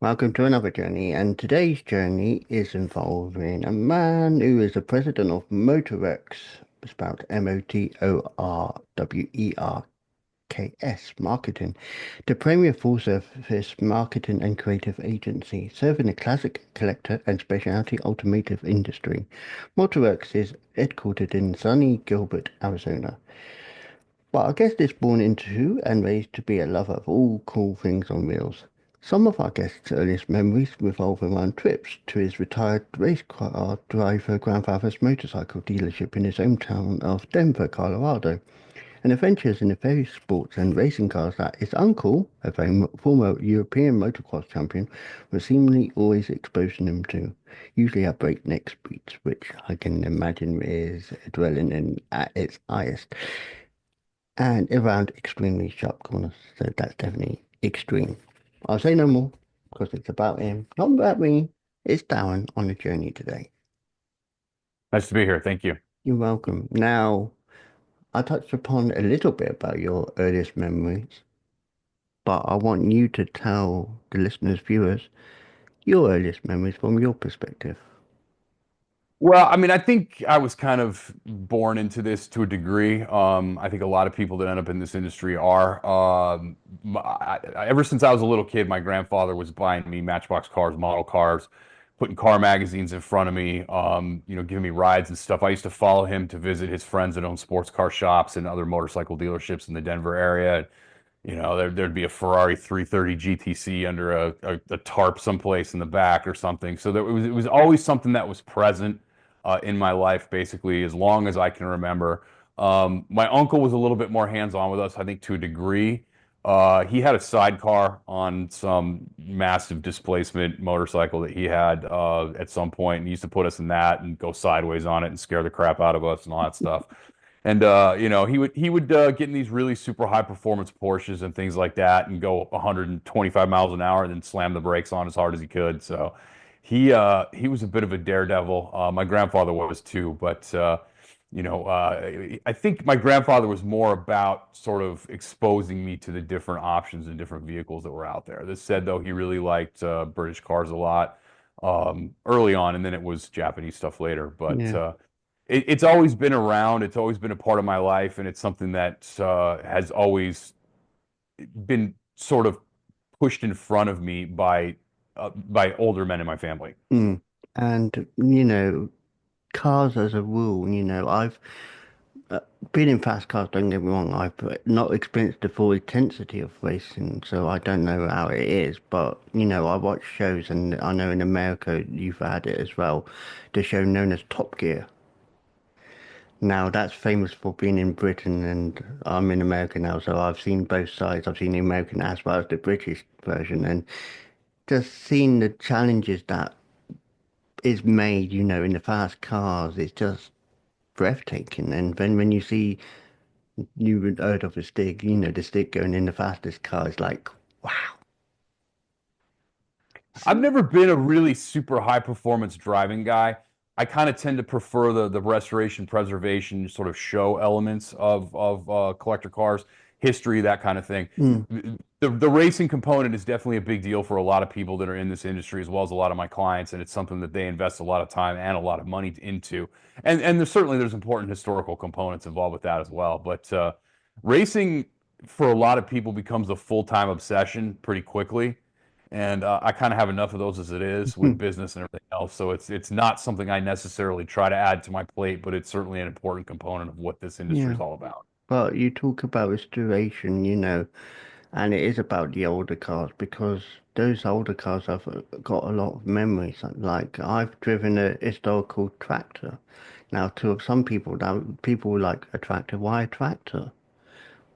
Welcome to another journey, and today's journey is involving a man who is the president of Motorwerks, spelled Motorwerks Marketing, the premier full-service marketing and creative agency, serving the classic, collector, and specialty automotive industry. Motorwerks is headquartered in sunny Gilbert, Arizona. But I guess it's born into and raised to be a lover of all cool things on wheels. Some of our guests' earliest memories revolve around trips to his retired race car driver grandfather's motorcycle dealership in his hometown of Denver, Colorado, and adventures in the various sports and racing cars that his uncle, a former European motocross champion, was seemingly always exposing him to, usually at breakneck speeds, which I can imagine is adrenaline at its highest and around extremely sharp corners. So that's definitely extreme. I'll say no more because it's about him, not about me. It's Darren on the journey today. Nice to be here. Thank you. You're welcome. Now, I touched upon a little bit about your earliest memories, but I want you to tell the listeners, viewers, your earliest memories from your perspective. Well, I mean, I think I was kind of born into this to a degree. I think a lot of people that end up in this industry are. Ever since I was a little kid, my grandfather was buying me Matchbox cars, model cars, putting car magazines in front of me, giving me rides and stuff. I used to follow him to visit his friends that own sports car shops and other motorcycle dealerships in the Denver area. There'd be a Ferrari 330 GTC under a tarp someplace in the back or something. So it was always something that was present in my life, basically, as long as I can remember. My uncle was a little bit more hands-on with us, I think, to a degree. He had a sidecar on some massive displacement motorcycle that he had at some point, and he used to put us in that and go sideways on it and scare the crap out of us and all that stuff. And he would get in these really super high performance Porsches and things like that and go 125 miles an hour and then slam the brakes on as hard as he could. So he was a bit of a daredevil. My grandfather was too, but I think my grandfather was more about sort of exposing me to the different options and different vehicles that were out there. This said, though, he really liked British cars a lot early on, and then it was Japanese stuff later. But Yeah. it's always been around. It's always been a part of my life, and it's something that has always been sort of pushed in front of me by older men in my family. Mm. And, cars as a rule, I've Uh, been in fast cars, don't get me wrong, I've not experienced the full intensity of racing, so I don't know how it is. But, I watch shows, and I know in America you've had it as well, the show known as Top Gear. Now, that's famous for being in Britain, and I'm in America now, so I've seen both sides. I've seen the American as well as the British version, and just seeing the challenges that is made, in the fast cars, it's just breathtaking. And then when you see you heard of the stick, the stick going in the fastest car is like, wow. I've never been a really super high performance driving guy. I kind of tend to prefer the restoration, preservation, sort of show elements of collector cars, history, that kind of thing. Mm, The racing component is definitely a big deal for a lot of people that are in this industry, as well as a lot of my clients, and it's something that they invest a lot of time and a lot of money into. And there's important historical components involved with that as well. But racing for a lot of people becomes a full-time obsession pretty quickly. And I kind of have enough of those as it is with mm, business and everything else. So it's not something I necessarily try to add to my plate, but it's certainly an important component of what this industry yeah. is all about. But you talk about restoration, and it is about the older cars because those older cars have got a lot of memories. Like I've driven a historical tractor. Now, to some people, that people like a tractor. Why a tractor?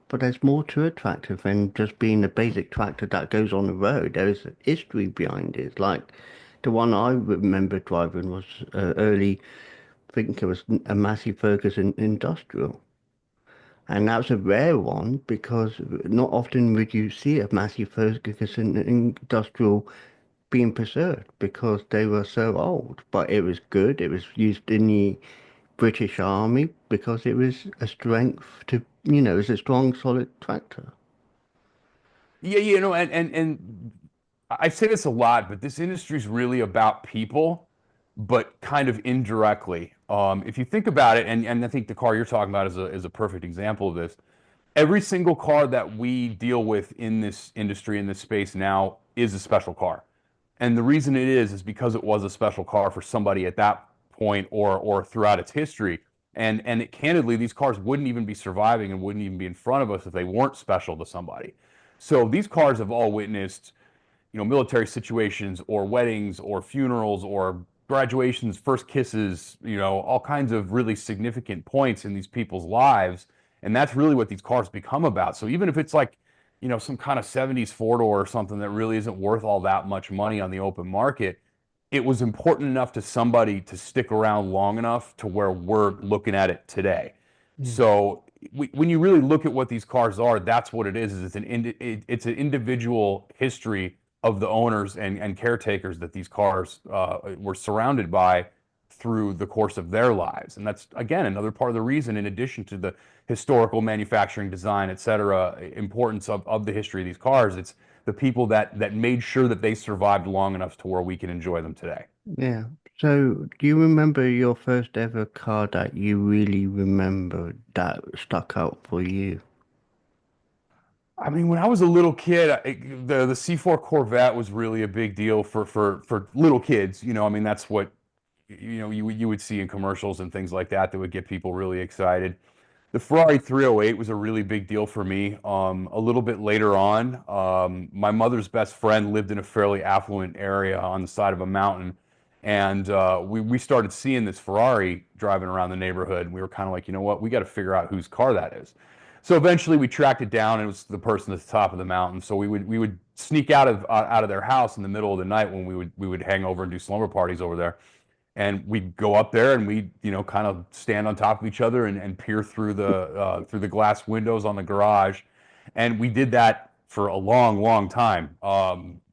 But there's more to a tractor than just being a basic tractor that goes on the road. There's history behind it. Like the one I remember driving was early, I think it was a Massey Ferguson Industrial. And that was a rare one because not often would you see a Massey Ferguson Industrial being preserved because they were so old. But it was good. It was used in the British Army because it was a strength to, it was a strong, solid tractor. Yeah, and I say this a lot, but this industry is really about people, but kind of indirectly. If you think about it, and I think the car you're talking about is a perfect example of this. Every single car that we deal with in this industry, in this space now, is a special car. And the reason it is because it was a special car for somebody at that point or throughout its history. Candidly, these cars wouldn't even be surviving and wouldn't even be in front of us if they weren't special to somebody. So these cars have all witnessed, military situations or weddings or funerals or graduations, first kisses, all kinds of really significant points in these people's lives. And that's really what these cars become about. So even if it's like, some kind of 70s four door or something that really isn't worth all that much money on the open market, it was important enough to somebody to stick around long enough to where we're looking at it today. Mm. So when you really look at what these cars are, that's what it is it's an individual history of the owners and caretakers that these cars were surrounded by through the course of their lives. And that's, again, another part of the reason, in addition to the historical manufacturing, design, et cetera, importance of the history of these cars, it's the people that made sure that they survived long enough to where we can enjoy them today. Yeah. So, do you remember your first ever car that you really remember that stuck out for you? I mean, when I was a little kid, the C4 Corvette was really a big deal for little kids. I mean, that's what you would see in commercials and things like that would get people really excited. The Ferrari 308 was a really big deal for me. A little bit later on, my mother's best friend lived in a fairly affluent area on the side of a mountain, and we started seeing this Ferrari driving around the neighborhood. And we were kind of like, you know what, we got to figure out whose car that is. So eventually, we tracked it down, and it was the person at the top of the mountain. So we would sneak out of their house in the middle of the night when we would hang over and do slumber parties over there, and we'd go up there and we'd kind of stand on top of each other and peer through the glass windows on the garage, and we did that for a long, long time,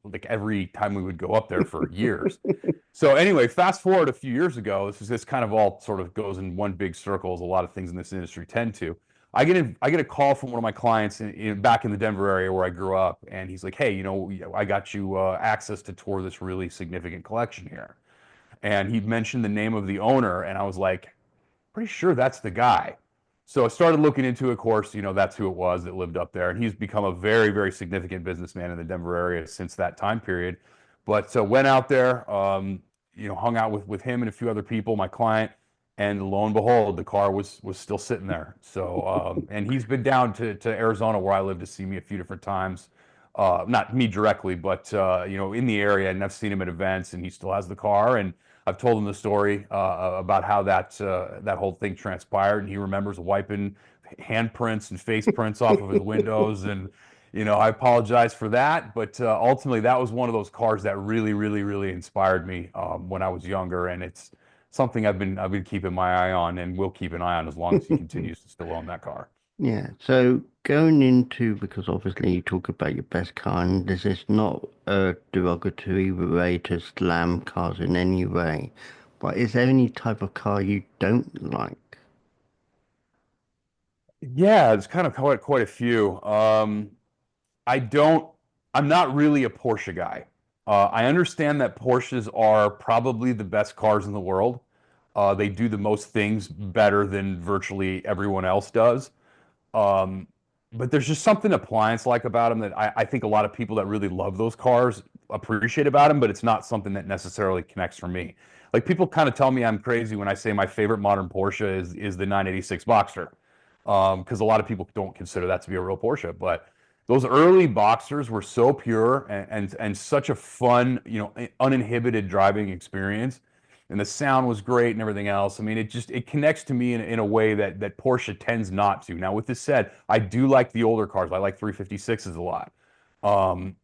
like every time we would go up there for years. So anyway, fast forward a few years ago, this kind of all sort of goes in one big circle, as a lot of things in this industry tend to. I get a call from one of my clients back in the Denver area where I grew up, and he's like, "Hey, I got you access to tour this really significant collection here." And he mentioned the name of the owner, and I was like, pretty sure that's the guy. So I started looking into it. Of course, that's who it was that lived up there, and he's become a very, very significant businessman in the Denver area since that time period. But went out there, hung out with him and a few other people, my client, and lo and behold, the car was still sitting there. So and he's been down to Arizona where I live to see me a few different times. Not me directly, but in the area, and I've seen him at events, and he still has the car. And I've told him the story about how that whole thing transpired, and he remembers wiping handprints and face prints off of his windows. And I apologize for that, but ultimately, that was one of those cars that really, really, really inspired me when I was younger, and it's something I've been keeping my eye on, and will keep an eye on as long as he continues to still own that car. Yeah, so going into, because obviously you talk about your best car, and this is not a derogatory way to slam cars in any way, but is there any type of car you don't like? Yeah, it's kind of quite a few. I don't, I'm not really a Porsche guy. I understand that Porsches are probably the best cars in the world. They do the most things better than virtually everyone else does. Um, but there's just something appliance-like about them that I think a lot of people that really love those cars appreciate about them, but it's not something that necessarily connects for me. Like, people kind of tell me I'm crazy when I say my favorite modern Porsche is the 986 Boxster, because a lot of people don't consider that to be a real Porsche. But those early Boxsters were so pure and such a fun, uninhibited driving experience, and the sound was great and everything else. I mean, it connects to me in a way that Porsche tends not to. Now, with this said, I do like the older cars. I like 356s a lot.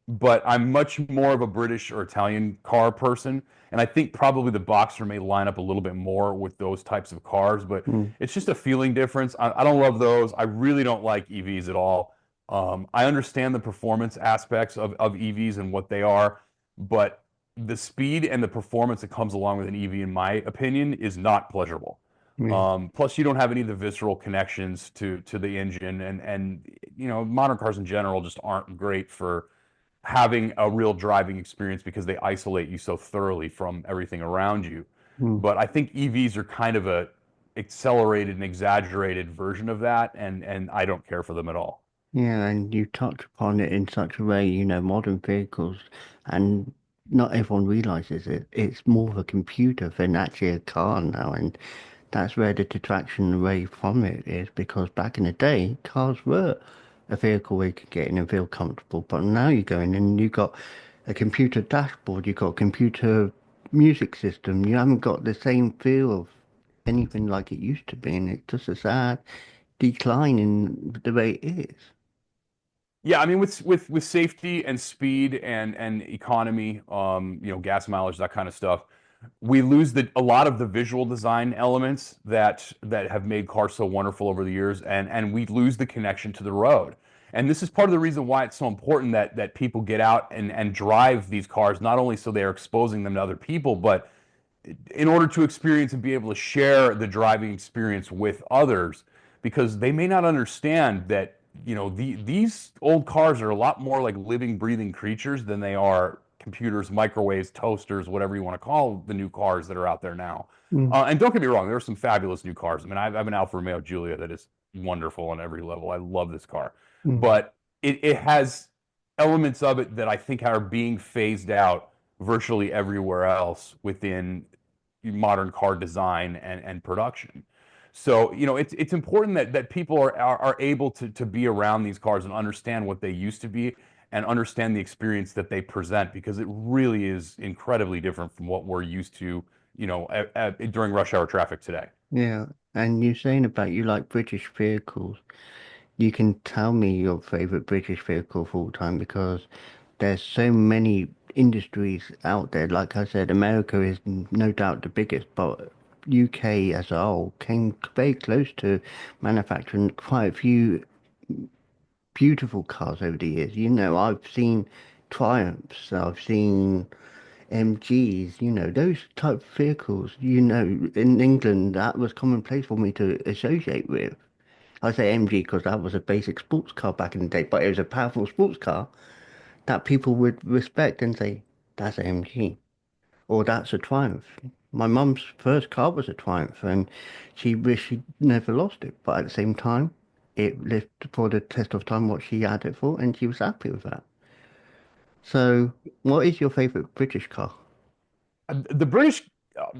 But I'm much more of a British or Italian car person, and I think probably the Boxer may line up a little bit more with those types of cars, but Mm, it's just a feeling difference. I don't love those. I really don't like EVs at all. I understand the performance aspects of EVs and what they are, but the speed and the performance that comes along with an EV, in my opinion, is not pleasurable. yeah. Plus, you don't have any of the visceral connections to the engine, and modern cars in general just aren't great for having a real driving experience because they isolate you so thoroughly from everything around you. Mm. But I think EVs are kind of a accelerated and exaggerated version of that, and I don't care for them at all. Yeah, and you touch upon it in such a way, modern vehicles, and not everyone realizes it. It's more of a computer than actually a car now, and that's where the detraction away from it is because back in the day, cars were a vehicle where you could get in and feel comfortable, but now you go in and you've got a computer dashboard, you've got a computer music system, you haven't got the same feel of anything like it used to be, and it's just a sad decline in the way it is. Yeah, I mean with safety and speed and economy, gas mileage, that kind of stuff, we lose a lot of the visual design elements that have made cars so wonderful over the years, and we lose the connection to the road. And this is part of the reason why it's so important that people get out and drive these cars, not only so they're exposing them to other people, but in order to experience and be able to share the driving experience with others, because they may not understand that these old cars are a lot more like living, breathing creatures than they are computers, microwaves, toasters, whatever you want to call the new cars that are out there now. Mm, And don't get me wrong, there are some fabulous new cars. I mean, I have an Alfa Romeo Giulia that is wonderful on every level. I love this car, mm. but it has elements of it that I think are being phased out virtually everywhere else within modern car design and production. So, it's important that people are able to be around these cars and understand what they used to be and understand the experience that they present because it really is incredibly different from what we're used to, during rush hour traffic today. Yeah, and you're saying about you like British vehicles. You can tell me your favorite British vehicle of all time because there's so many industries out there. Like I said, America is no doubt the biggest, but UK as a whole came very close to manufacturing quite a few beautiful cars over the years. I've seen Triumphs, I've seen MGs, those type of vehicles, in England, that was commonplace for me to associate with. I say MG because that was a basic sports car back in the day, but it was a powerful sports car that people would respect and say, that's an MG or that's a Triumph. My mum's first car was a Triumph and she wished she'd never lost it, but at the same time, it lived for the test of time what she had it for and she was happy with that. So, what is your favorite British car? The British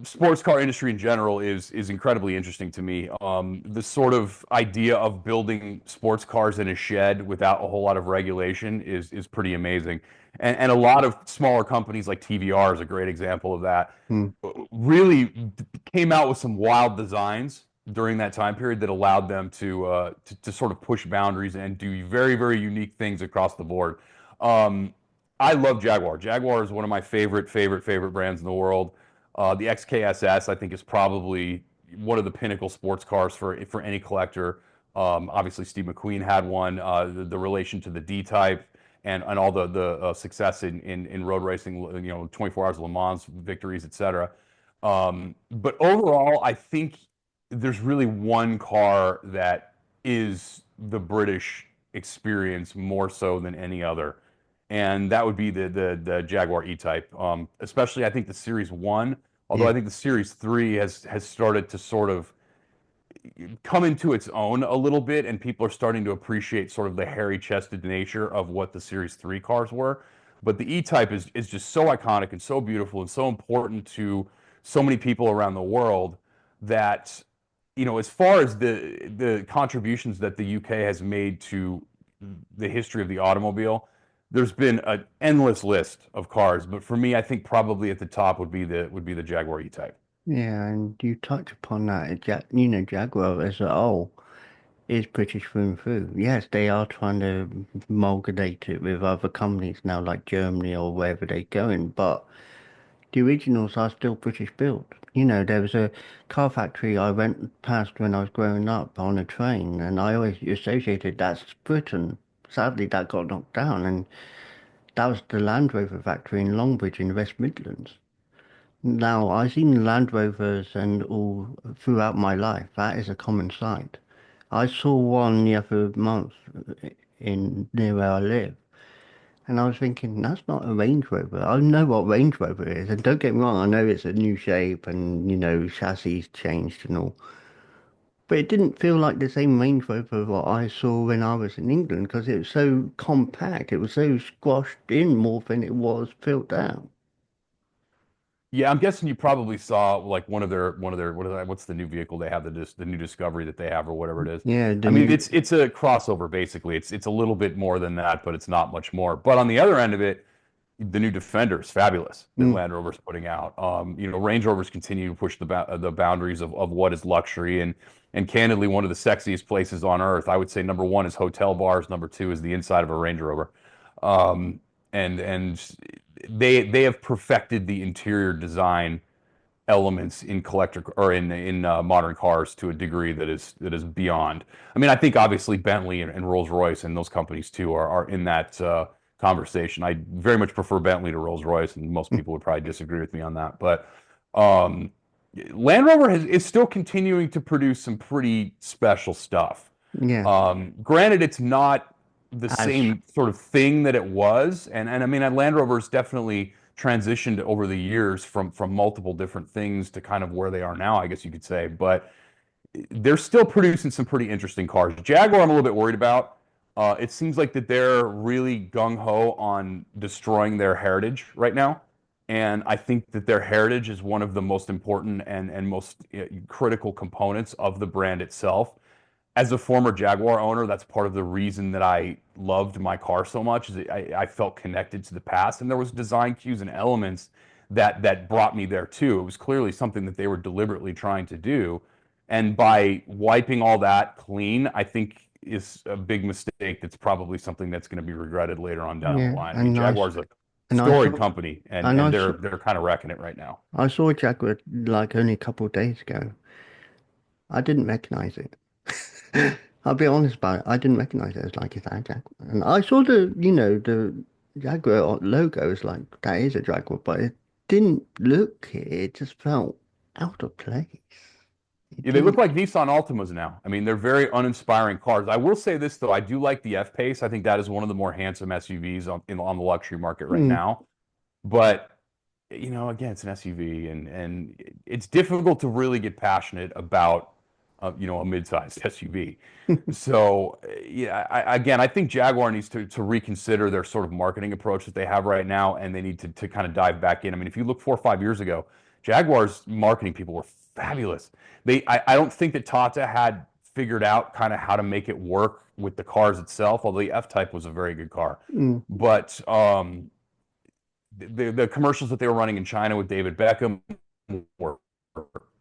sports car industry in general is incredibly interesting to me. The sort of idea of building sports cars in a shed without a whole lot of regulation is pretty amazing. And a lot of smaller companies like TVR is a great example of that. Hmm. Really came out with some wild designs during that time period that allowed them to sort of push boundaries and do very, very unique things across the board. Um, I love Jaguar. Jaguar is one of my favorite brands in the world. The XKSS, I think, is probably one of the pinnacle sports cars for any collector. Obviously, Steve McQueen had one. The relation to the D type and all the success in road racing, 24 Hours of Le Mans victories, etc. But overall, I think there's really one car that is the British experience more so than any other, and that would be the Jaguar E-Type. Especially, I think the Series One, although Yeah. I think the Series Three has started to sort of come into its own a little bit, and people are starting to appreciate sort of the hairy-chested nature of what the Series 3 cars were. But the E-Type is just so iconic and so beautiful and so important to so many people around the world that, as far as the contributions that the UK has made to the history of the automobile, there's been an endless list of cars. But for me, I think probably at the top would be the Jaguar E-Type. Yeah, and you touch upon that. Jaguar as a whole is British through and through. Yes, they are trying to amalgamate it with other companies now, like Germany or wherever they're going, but the originals are still British built. There was a car factory I went past when I was growing up on a train, and I always associated that's Britain. Sadly, that got knocked down, and that was the Land Rover factory in Longbridge in the West Midlands. Now, I've seen Land Rovers and all throughout my life. That is a common sight. I saw one the other month in near where I live, And I was thinking, that's not a Range Rover. I know what Range Rover is, and don't get me wrong, I know it's a new shape and chassis changed and all. But it didn't feel like the same Range Rover what I saw when I was in England because it was so compact. It was so squashed in more than it was filled out. Yeah, I'm guessing you probably saw like one of their what's the new vehicle they have, the new Discovery that they have or whatever it is. Yeah, I the mean, new. it's a crossover basically. It's a little bit more than that, but it's not much more. But on the other end of it, the new Defender is fabulous that Mm, Land Rover's putting out. Range Rovers continue to push the boundaries of what is luxury and candidly one of the sexiest places on earth. I would say number one is hotel bars, number two is the inside of a Range Rover. Um, and they have perfected the interior design elements in collector or in modern cars to a degree that is beyond. I mean, I think obviously Bentley and Rolls-Royce and those companies too are in that conversation. I very much prefer Bentley to Rolls-Royce, and most mm, people would probably disagree with me on that. But um, Land Rover is still continuing to produce some pretty special stuff. yeah, Granted, it's not the as same sort of thing that it was, and I mean, Land Rover's definitely transitioned over the years from multiple different things to kind of where they are now, I guess you could say. But they're still producing some pretty interesting cars. Jaguar, I'm a little bit worried about. It seems like that they're really gung ho on destroying their heritage right now, and I think that their heritage is one of the most important and most critical components of the brand itself. As a former Jaguar owner, that's part of the reason that I loved my car so much. Is I felt connected to the past, and there was design cues and elements that brought me there too. It was clearly something that they were deliberately trying to do, and by wiping all that clean, I think is a big mistake. That's probably something that's going to be regretted later on down the yeah, line. I mean, Jaguar's a and I storied saw company, and and and I they're saw they're kind of wrecking it right now. I saw a Jaguar like only a couple of days ago. I didn't recognize it. I'll be honest about it. I didn't recognize it as like, is that a Jaguar? And I saw the Jaguar logo is like, that is a Jaguar, but it didn't look it. It just felt out of place. It Yeah, they look didn't. like Nissan Altimas now. I mean, they're very uninspiring cars. I will say this though, I do like the F-Pace. I think that is one of the more handsome SUVs on the luxury market right Mm, now. But again, it's an SUV, and it's difficult to really get passionate about a mid-sized SUV. So yeah, again, I think Jaguar needs to reconsider their sort of marketing approach that they have right now, and they need to kind of dive back in. I mean, if you look 4 or 5 years ago, Jaguar's marketing people were fabulous. I don't think that Tata had figured out kind of how to make it work with the cars itself, although the F-Type was a very good car. mm, But the commercials that they were running in China with David Beckham were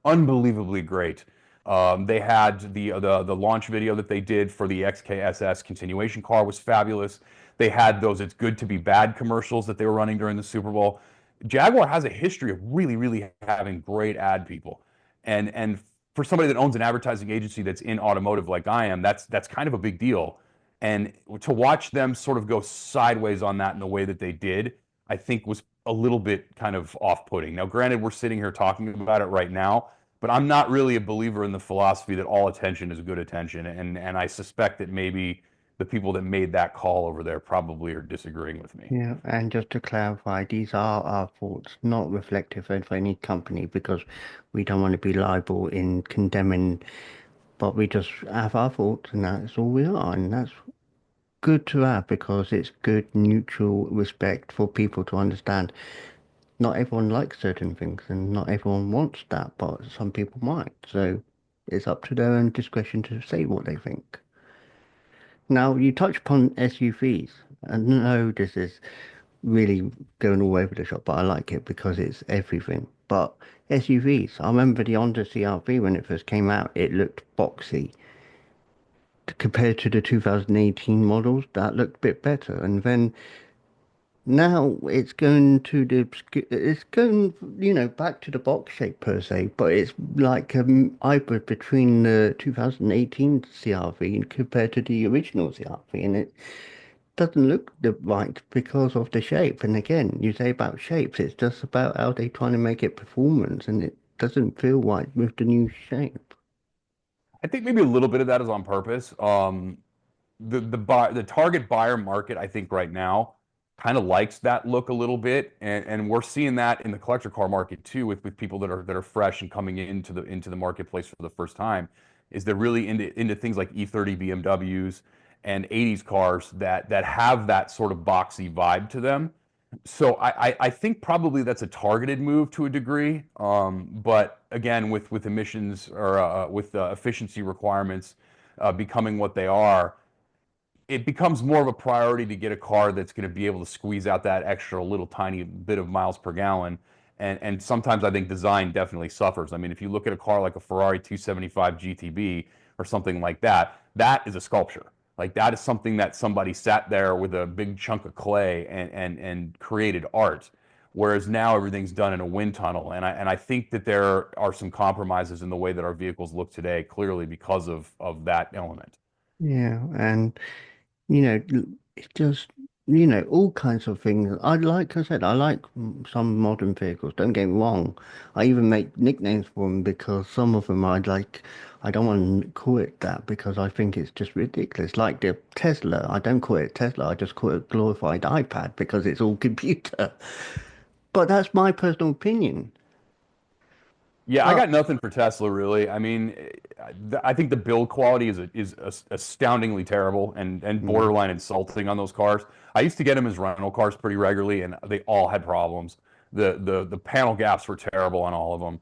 unbelievably great. They had the launch video that they did for the XKSS continuation car was fabulous. They had those "It's Good to Be Bad" commercials that they were running during the Super Bowl. Jaguar has a history of really, really having great ad people, and for somebody that owns an advertising agency that's in automotive like I am, that's kind of a big deal. And to watch them sort of go sideways on that in the way that they did, I think was a little bit kind of off-putting. Now, granted, we're sitting here talking about it right now, but I'm not really a believer in the philosophy that all attention is good attention, and I suspect that maybe the people that made that call over there probably are disagreeing with me. yeah, and just to clarify, these are our thoughts, not reflective of any company, because we don't want to be liable in condemning, but we just have our thoughts, and that's all we are, and that's good to have because it's good neutral respect for people to understand. Not everyone likes certain things, and not everyone wants that, but some people might. So it's up to their own discretion to say what they think. Now, you touch upon SUVs. I know this is really going all over the shop, but I like it because it's everything. But SUVs, I remember the Honda CR-V when it first came out, it looked boxy. Compared to the 2018 models, that looked a bit better. And then now it's going to it's going, back to the box shape per se, but it's like a hybrid between the 2018 CRV and compared to the original CRV, and it doesn't look the right because of the shape. And again, you say about shapes, it's just about how they trying to make it performance, and it doesn't feel right with the new shape. I think maybe a little bit of that is on purpose. The target buyer market, I think right now kind of likes that look a little bit, and we're seeing that in the collector car market too, with people that are fresh and coming into the marketplace for the first time, is they're really into things like E30 BMWs and 80s cars that have that sort of boxy vibe to them. So I think probably that's a targeted move to a degree, but again, with emissions or with efficiency requirements becoming what they are, it becomes more of a priority to get a car that's going to be able to squeeze out that extra little tiny bit of miles per gallon. And sometimes I think design definitely suffers. I mean, if you look at a car like a Ferrari 275 GTB or something like that, that is a sculpture. Like that is something that somebody sat there with a big chunk of clay and created art. Whereas now everything's done in a wind tunnel. And I think that there are some compromises in the way that our vehicles look today, clearly because of that element. Yeah, and it's just, all kinds of things. I said, I like some modern vehicles. Don't get me wrong. I even make nicknames for them because some of them I don't want to call it that because I think it's just ridiculous. Like the Tesla, I don't call it Tesla. I just call it a glorified iPad because it's all computer. But that's my personal opinion. Yeah, I Uh, got nothing for Tesla really. I mean, I think the build quality is astoundingly terrible and mm, borderline insulting on those cars. I used to get them as rental cars pretty regularly, and they all had problems. The panel gaps were terrible on all of them.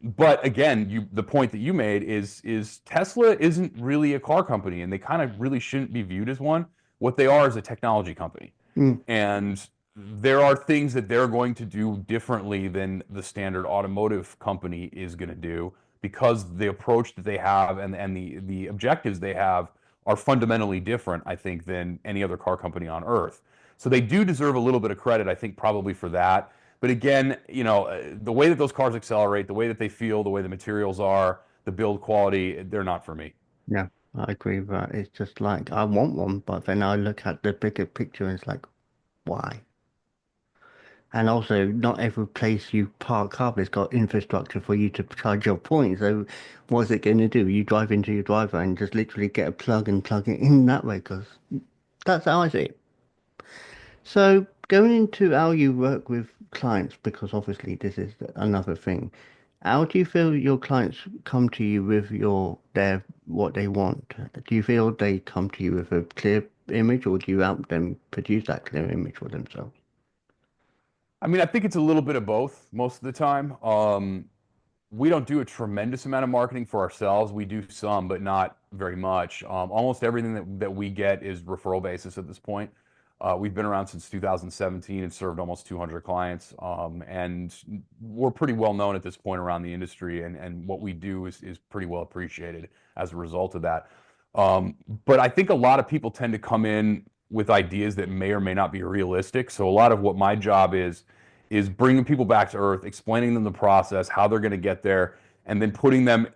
But again, the point that you made is Tesla isn't really a car company, and they kind of really shouldn't be viewed as one. What they are is a technology company. mm, And there are things that they're going to do differently than the standard automotive company is going to do because the approach that they have and the objectives they have are fundamentally different, I think, than any other car company on earth. So they do deserve a little bit of credit, I think, probably for that. But again, the way that those cars accelerate, the way that they feel, the way the materials are, the build quality, they're not for me. yeah, I agree with that. It's just like I want one, but then I look at the bigger picture and it's like, why? And also, not every place you park up has got infrastructure for you to charge your points. So, what's it going to do? You drive into your driveway and just literally get a plug and plug it in that way, because that's how I see it. So, going into how you work with clients, because obviously this is another thing. How do you feel your clients come to you with their what they want? Do you feel they come to you with a clear image, or do you help them produce that clear image for themselves? I mean, I think it's a little bit of both most of the time. We don't do a tremendous amount of marketing for ourselves. We do some, but not very much. Almost everything that we get is referral basis at this point. We've been around since 2017 and served almost 200 clients. And we're pretty well known at this point around the industry, and what we do is pretty well appreciated as a result of that. But I think a lot of people tend to come in with ideas that may or may not be realistic. So a lot of what my job is bringing people back to earth, explaining them the process, how they're going to get there, and then putting them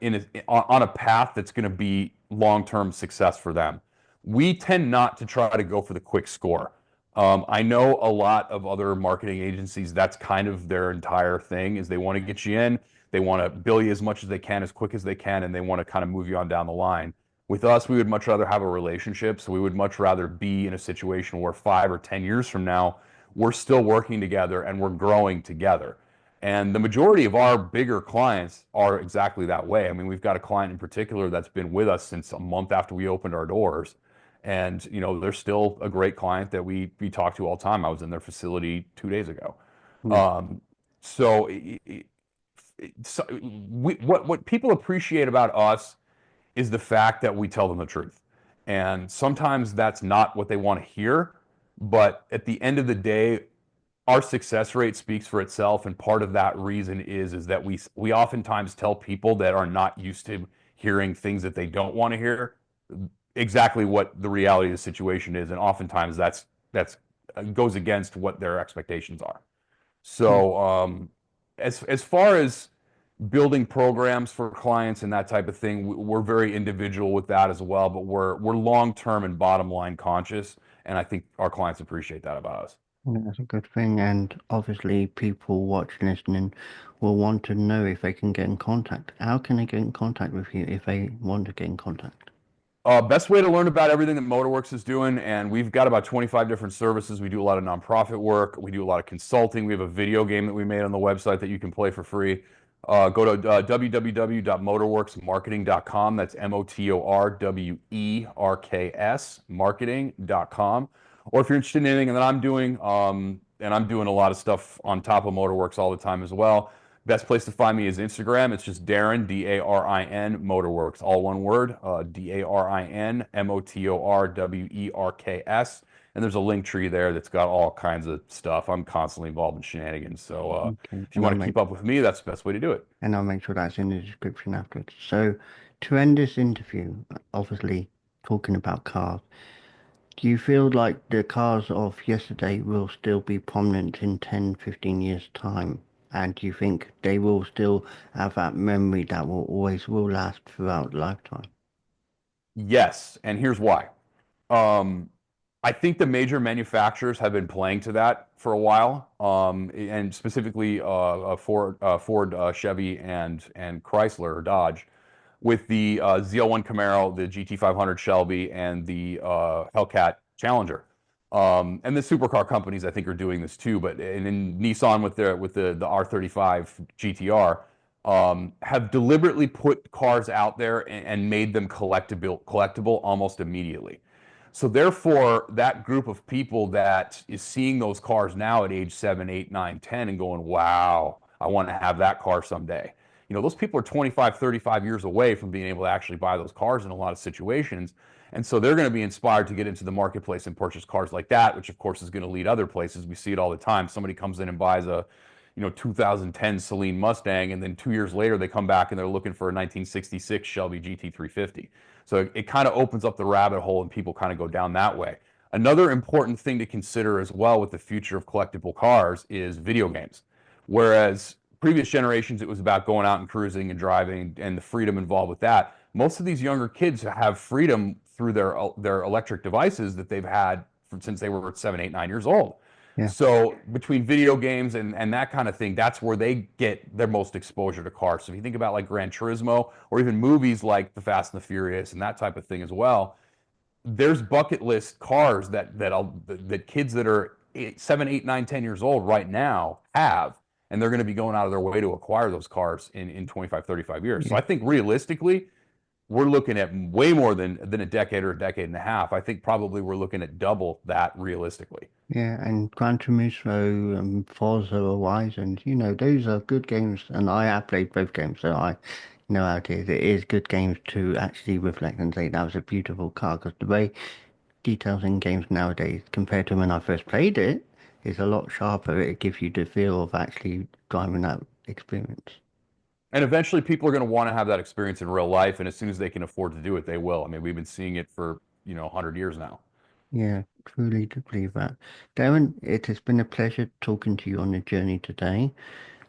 on a path that's going to be long-term success for them. We tend not to try to go for the quick score. I know a lot of other marketing agencies, that's kind of their entire thing is they want to get you in, they want to bill you as much as they can, as quick as they can, and they want to kind of move you on down the line. With us, we would much rather have a relationship. So we would much rather be in a situation where 5 or 10 years from now, we're still working together and we're growing together. And the majority of our bigger clients are exactly that way. I mean, we've got a client in particular that's been with us since a month after we opened our doors. And, they're still a great client that we talk to all the time. I was in their facility 2 days ago. Hmm. Um, so, so what people appreciate about us is the fact that we tell them the truth. And sometimes that's not what they want to hear. But at the end of the day, our success rate speaks for itself. And part of that reason is that we oftentimes tell people that are not used to hearing things that they don't want to hear exactly what the reality of the situation is. And oftentimes that's goes against what their expectations are. So as far as building programs for clients and that type of thing, we're very individual with that as well, but we're long term and bottom line conscious, and I think our clients appreciate that about us. Yeah, that's a good thing. And obviously, people watching, listening will want to know if they can get in contact. How can they get in contact with you if they want to get in contact? Best way to learn about everything that Motorwerks is doing, and we've got about 25 different services. We do a lot of nonprofit work. We do a lot of consulting. We have a video game that we made on the website that you can play for free. Go to www.motorwerksmarketing.com. That's MOTORWERKS marketing.com. Or if you're interested in anything that I'm doing, and I'm doing a lot of stuff on top of Motorwerks all the time as well. Best place to find me is Instagram. It's just Darin, Darin Motorwerks, all one word, Darin Motorwerks. And there's a link tree there that's got all kinds of stuff. I'm constantly involved in shenanigans. So Okay. if you want to keep up with me, that's the best way to do it. And I'll make sure that's in the description afterwards. So to end this interview, obviously talking about cars, do you feel like the cars of yesterday will still be prominent in 10, 15 years' time? And do you think they will still have that memory that will last throughout lifetime? Yes, and here's why. Um, I think the major manufacturers have been playing to that for a while, and specifically Ford, Chevy, and Chrysler or Dodge, with the ZL1 Camaro, the GT500 Shelby, and the Hellcat Challenger. And the supercar companies, I think, are doing this too. But and in Nissan with the R35 GTR, have deliberately put cars out there and made them collectible almost immediately. So therefore, that group of people that is seeing those cars now at age 7, 8, 9, 10 and going, wow, I want to have that car someday. You know, those people are 25, 35 years away from being able to actually buy those cars in a lot of situations. And so they're going to be inspired to get into the marketplace and purchase cars like that, which of course is going to lead other places. We see it all the time. Somebody comes in and buys a 2010 Celine Mustang, and then 2 years later they come back and they're looking for a 1966 Shelby GT350. So it kind of opens up the rabbit hole and people kind of go down that way. Another important thing to consider as well with the future of collectible cars is video games. Whereas previous generations, it was about going out and cruising and driving and the freedom involved with that. Most of these younger kids have freedom through their electric devices that they've had since they were 7, 8, 9 years old. Yeah. So between video games and that kind of thing, that's where they get their most exposure to cars. So if you think about like Gran Turismo or even movies like The Fast and the Furious and that type of thing as well, there's bucket list cars that kids that are 7, 8, 9, 10 years old right now have, and they're going to be going out of their way to acquire those cars in 25, 35 years. So I think realistically, we're looking at way more than a decade or a decade and a half. I think probably we're looking at double that realistically. Yeah, and Gran Turismo and Forza Horizon, those are good games, and I have played both games, so I know how it is. It is good games to actually reflect and say that was a beautiful car, because the way details in games nowadays, compared to when I first played it, is a lot sharper. It gives you the feel of actually driving that experience. And eventually people are going to want to have that experience in real life, and as soon as they can afford to do it, they will. I mean, we've been seeing it for, 100 years now. Yeah, truly do believe that. Darren, it has been a pleasure talking to you on the journey today.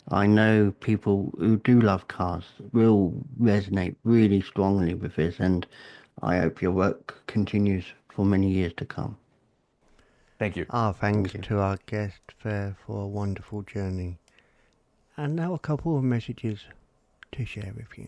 I know people who do love cars will resonate really strongly with this, and I hope your work continues for many years to come. Thank you. Our thanks Thank you. to our guest for a wonderful journey. And now a couple of messages to share with you.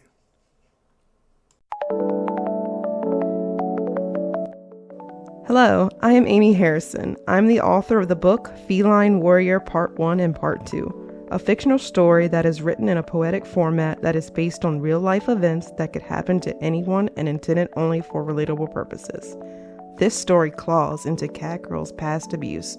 Hello, I am Amy Harrison. I'm the author of the book Feline Warrior Part 1 and Part 2, a fictional story that is written in a poetic format that is based on real-life events that could happen to anyone and intended only for relatable purposes. This story claws into Catgirl's past abuse.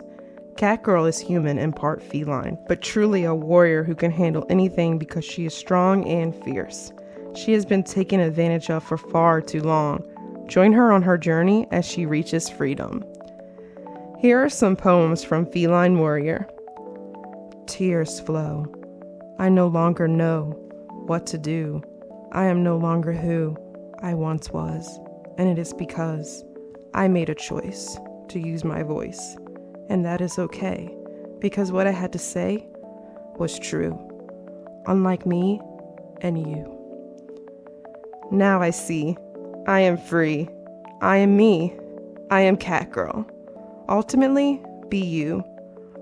Catgirl is human and part feline, but truly a warrior who can handle anything because she is strong and fierce. She has been taken advantage of for far too long. Join her on her journey as she reaches freedom. Here are some poems from Feline Warrior. Tears flow. I no longer know what to do. I am no longer who I once was, and it is because I made a choice to use my voice, and that is okay, because what I had to say was true, unlike me and you. Now I see. I am free. I am me. I am Catgirl. Ultimately, be you.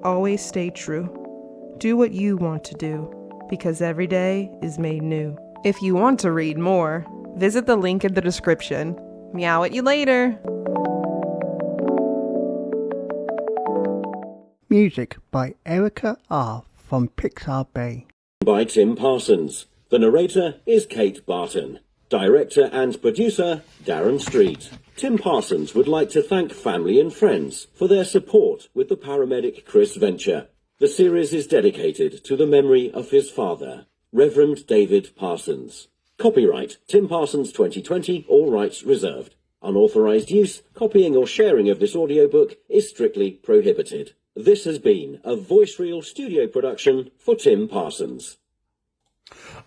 Always stay true. Do what you want to do, because every day is made new. If you want to read more, visit the link in the description. Meow at you later. Music by Erica R. from Pixar Bay. By Tim Parsons. The narrator is Kate Barton. Director and producer, Darren Street. Tim Parsons would like to thank family and friends for their support with the paramedic Chris venture. The series is dedicated to the memory of his father, Reverend David Parsons. Copyright Tim Parsons 2020, all rights reserved. Unauthorized use, copying or sharing of this audiobook is strictly prohibited. This has been a Voice Reel studio production for Tim Parsons.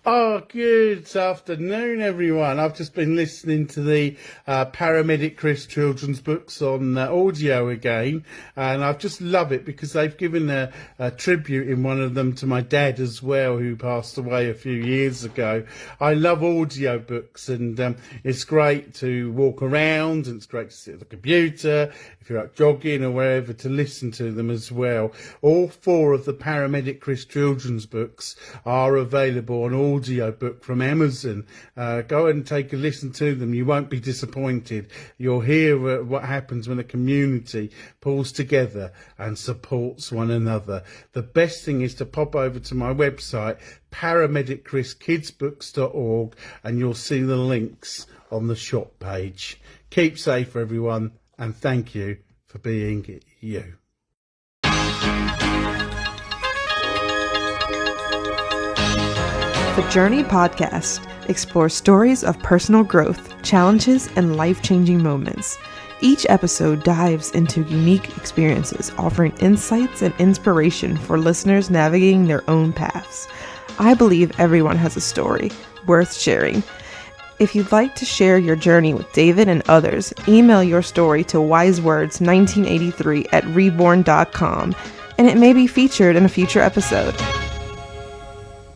Oh, good afternoon, everyone. I've just been listening to the Paramedic Chris children's books on audio again, and I just love it because they've given a tribute in one of them to my dad as well, who passed away a few years ago. I love audio books, and it's great to walk around, and it's great to sit at the computer, if you're out jogging or wherever, to listen to them as well. All 4 of the Paramedic Chris children's books are available on audio book from Amazon. Go and take a listen to them. You won't be disappointed. You'll hear what happens when a community pulls together and supports one another. The best thing is to pop over to my website, paramedicchriskidsbooks.org, and you'll see the links on the shop page. Keep safe, everyone, and thank you for being you. The Journey podcast explores stories of personal growth, challenges, and life-changing moments. Each episode dives into unique experiences, offering insights and inspiration for listeners navigating their own paths. I believe everyone has a story worth sharing. If you'd like to share your journey with David and others, email your story to wisewords1983@reborn.com, and it may be featured in a future episode.